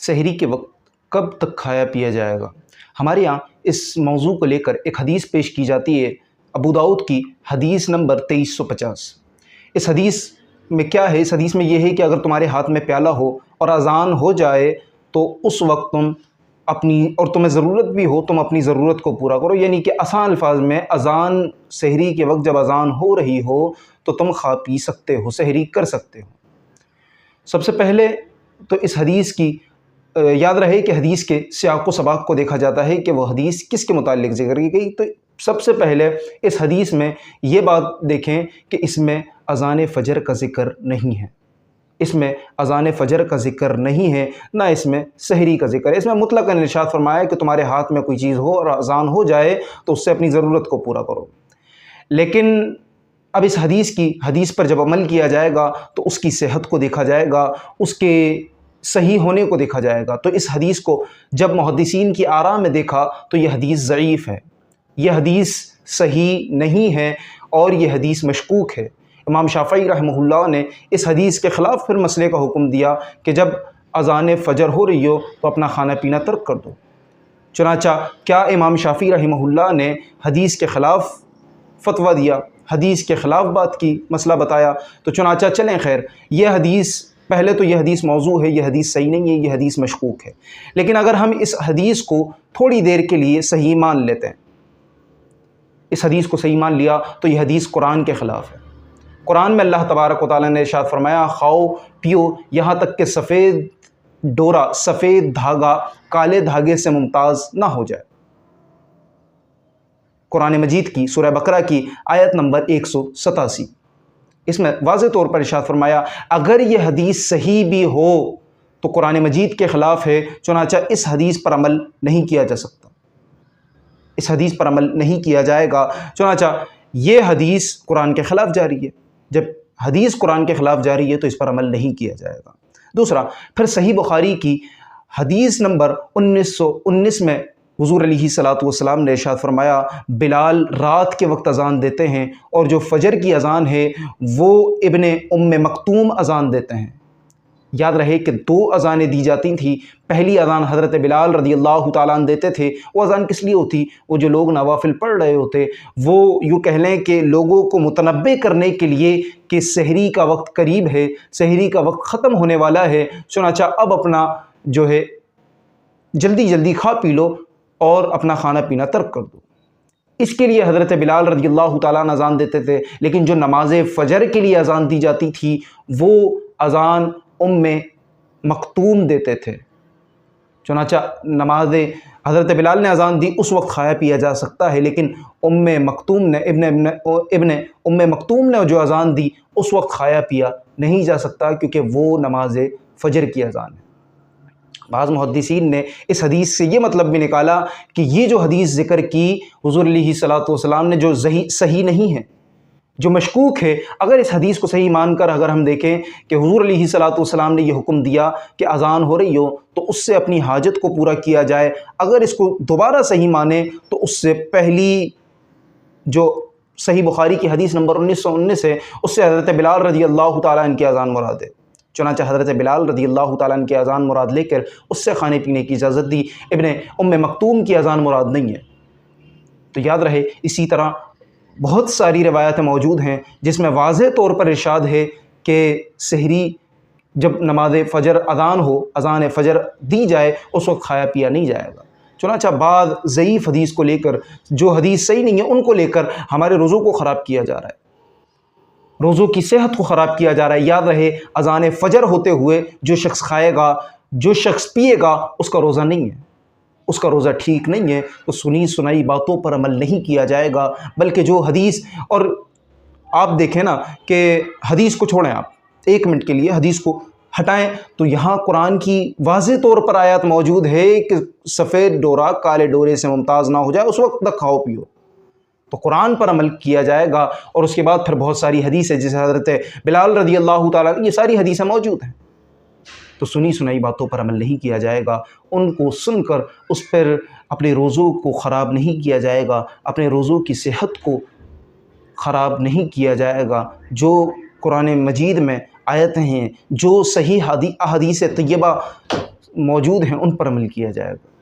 سحری کے وقت کب تک کھایا پیا جائے گا؟ ہمارے یہاں اس موضوع کو لے کر ایک حدیث پیش کی جاتی ہے، ابو داؤد کی حدیث نمبر 2350۔ اس حدیث میں کیا ہے؟ اس حدیث میں یہ ہے کہ اگر تمہارے ہاتھ میں پیالہ ہو اور اذان ہو جائے تو اس وقت تم اپنی، اور تمہیں ضرورت بھی ہو، تم اپنی ضرورت کو پورا کرو، یعنی کہ آسان الفاظ میں اذان، سحری کے وقت جب اذان ہو رہی ہو تو تم کھا پی سکتے ہو، سحری کر سکتے ہو۔ سب سے پہلے تو اس حدیث کی یاد رہے کہ حدیث کے سیاق و سباق کو دیکھا جاتا ہے کہ وہ حدیث کس کے متعلق ذکر کی گئی۔ تو سب سے پہلے اس حدیث میں یہ بات دیکھیں کہ اس میں اذان فجر کا ذکر نہیں ہے، اس میں اذان فجر کا ذکر نہیں ہے، نہ اس میں سحری کا ذکر ہے۔ اس میں مطلقاً ارشاد فرمایا کہ تمہارے ہاتھ میں کوئی چیز ہو اور اذان ہو جائے تو اس سے اپنی ضرورت کو پورا کرو۔ لیکن اب اس حدیث پر جب عمل کیا جائے گا تو اس کی صحت کو دیکھا جائے گا، اس کے صحیح ہونے کو دیکھا جائے گا۔ تو اس حدیث کو جب محدثین کی آراء میں دیکھا تو یہ حدیث ضعیف ہے، یہ حدیث صحیح نہیں ہے اور یہ حدیث مشکوک ہے۔ امام شافعی رحمہ اللہ نے اس حدیث کے خلاف پھر مسئلے کا حکم دیا کہ جب اذان فجر ہو رہی ہو تو اپنا کھانا پینا ترک کر دو۔ چنانچہ کیا امام شافعی رحمہ اللہ نے حدیث کے خلاف فتویٰ دیا، حدیث کے خلاف بات کی، مسئلہ بتایا؟ تو چنانچہ چلیں خیر، یہ حدیث، پہلے تو یہ حدیث موضوع ہے، یہ حدیث صحیح نہیں ہے، یہ حدیث مشکوک ہے۔ لیکن اگر ہم اس حدیث کو تھوڑی دیر کے لیے صحیح مان لیتے ہیں، اس حدیث کو صحیح مان لیا تو یہ حدیث قرآن کے خلاف ہے۔ قرآن میں اللہ تبارک و تعالیٰ نے ارشاد فرمایا، کھاؤ پیو یہاں تک کہ سفید ڈورا، سفید دھاگا کالے دھاگے سے ممتاز نہ ہو جائے۔ قرآن مجید کی سورہ بقرہ کی آیت نمبر 187، اس میں واضح طور پر ارشاد فرمایا اگر یہ حدیث صحیح بھی ہو تو قرآن مجید کے خلاف ہے، چنانچہ اس حدیث پر عمل نہیں کیا جا سکتا، اس حدیث پر عمل نہیں کیا جائے گا۔ چنانچہ یہ حدیث قرآن کے خلاف جاری ہے، جب حدیث قرآن کے خلاف جاری ہے تو اس پر عمل نہیں کیا جائے گا۔ دوسرا، پھر صحیح بخاری کی حدیث نمبر 1919 میں حضور علیہ الصلوۃ والسلام نے ارشاد فرمایا بلال رات کے وقت اذان دیتے ہیں اور جو فجر کی اذان ہے وہ ابن ام مکتوم اذان دیتے ہیں۔ یاد رہے کہ 2 اذانیں دی جاتی تھیں، پہلی اذان حضرت بلال رضی اللہ تعالیٰ عنہ دیتے تھے۔ وہ اذان کس لیے ہوتی؟ وہ جو لوگ نوافل پڑھ رہے ہوتے، وہ یوں کہہ لیں کہ لوگوں کو متنبہ کرنے کے لیے کہ سحری کا وقت قریب ہے، سحری کا وقت ختم ہونے والا ہے، چنانچہ اب اپنا جو ہے جلدی جلدی کھا پی لو اور اپنا کھانا پینا ترک کر دو۔ اس کے لیے حضرت بلال رضی اللہ تعالیٰ عنہ اذان دیتے تھے۔ لیکن جو نماز فجر کے لیے اذان دی جاتی تھی وہ اذان ام مکتوم دیتے تھے۔ چنانچہ نماز حضرت بلال نے اذان دی، اس وقت کھایا پیا جا سکتا ہے، لیکن ام مکتوم نے ابن ام مکتوم نے جو اذان دی اس وقت کھایا پیا نہیں جا سکتا، کیونکہ وہ نماز فجر کی اذان ہے۔ بعض محدثین نے اس حدیث سے یہ مطلب بھی نکالا کہ یہ جو حدیث ذکر کی حضور علیہ الصلوۃ والسلام نے جو صحیح نہیں ہے، جو مشکوک ہے، اگر اس حدیث کو صحیح مان کر اگر ہم دیکھیں کہ حضور علیہ الصلوۃ والسلام نے یہ حکم دیا کہ اذان ہو رہی ہو تو اس سے اپنی حاجت کو پورا کیا جائے، اگر اس کو دوبارہ صحیح مانیں تو اس سے پہلی جو صحیح بخاری کی حدیث نمبر 1919 ہے اس سے حضرت بلال رضی اللہ تعالیٰ عنہ کی اذان مراد ہے۔ چنانچہ حضرت بلال رضی اللہ تعالیٰ عنہ کی اذان مراد لے کر اس سے کھانے پینے کی اجازت دی، ابن ام مکتوم کی اذان مراد نہیں ہے۔ تو یاد رہے، اسی طرح بہت ساری روایتیں موجود ہیں جس میں واضح طور پر ارشاد ہے کہ سحری جب نماز فجر اذان فجر دی جائے اس وقت کھایا پیا نہیں جائے گا۔ چنانچہ بعض ضعیف حدیث کو لے کر، جو حدیث صحیح نہیں ہے ان کو لے کر ہمارے روزوں کو خراب کیا جا رہا ہے، روزوں کی صحت کو خراب کیا جا رہا ہے۔ یاد رہے اذان فجر ہوتے ہوئے جو شخص کھائے گا، جو شخص پیے گا، اس کا روزہ نہیں ہے، اس کا روزہ ٹھیک نہیں ہے۔ تو سنی سنائی باتوں پر عمل نہیں کیا جائے گا، بلکہ جو حدیث، اور آپ دیکھیں نا کہ حدیث کو چھوڑیں، آپ 1 منٹ کے لیے حدیث کو ہٹائیں تو یہاں قرآن کی واضح طور پر آیات موجود ہے کہ سفید ڈورا کالے ڈورے سے ممتاز نہ ہو جائے، اس وقت تک کھاؤ پیو۔ تو قرآن پر عمل کیا جائے گا، اور اس کے بعد پھر بہت ساری حدیث ہے جیسے حضرت بلال رضی اللہ تعالیٰ، یہ ساری حدیثیں موجود ہیں۔ تو سنی سنائی باتوں پر عمل نہیں کیا جائے گا، ان کو سن کر اس پر اپنے روزوں کو خراب نہیں کیا جائے گا، اپنے روزوں کی صحت کو خراب نہیں کیا جائے گا۔ جو قرآن مجید میں آیتیں ہیں، جو صحیح احادیث طیبہ موجود ہیں ان پر عمل کیا جائے گا۔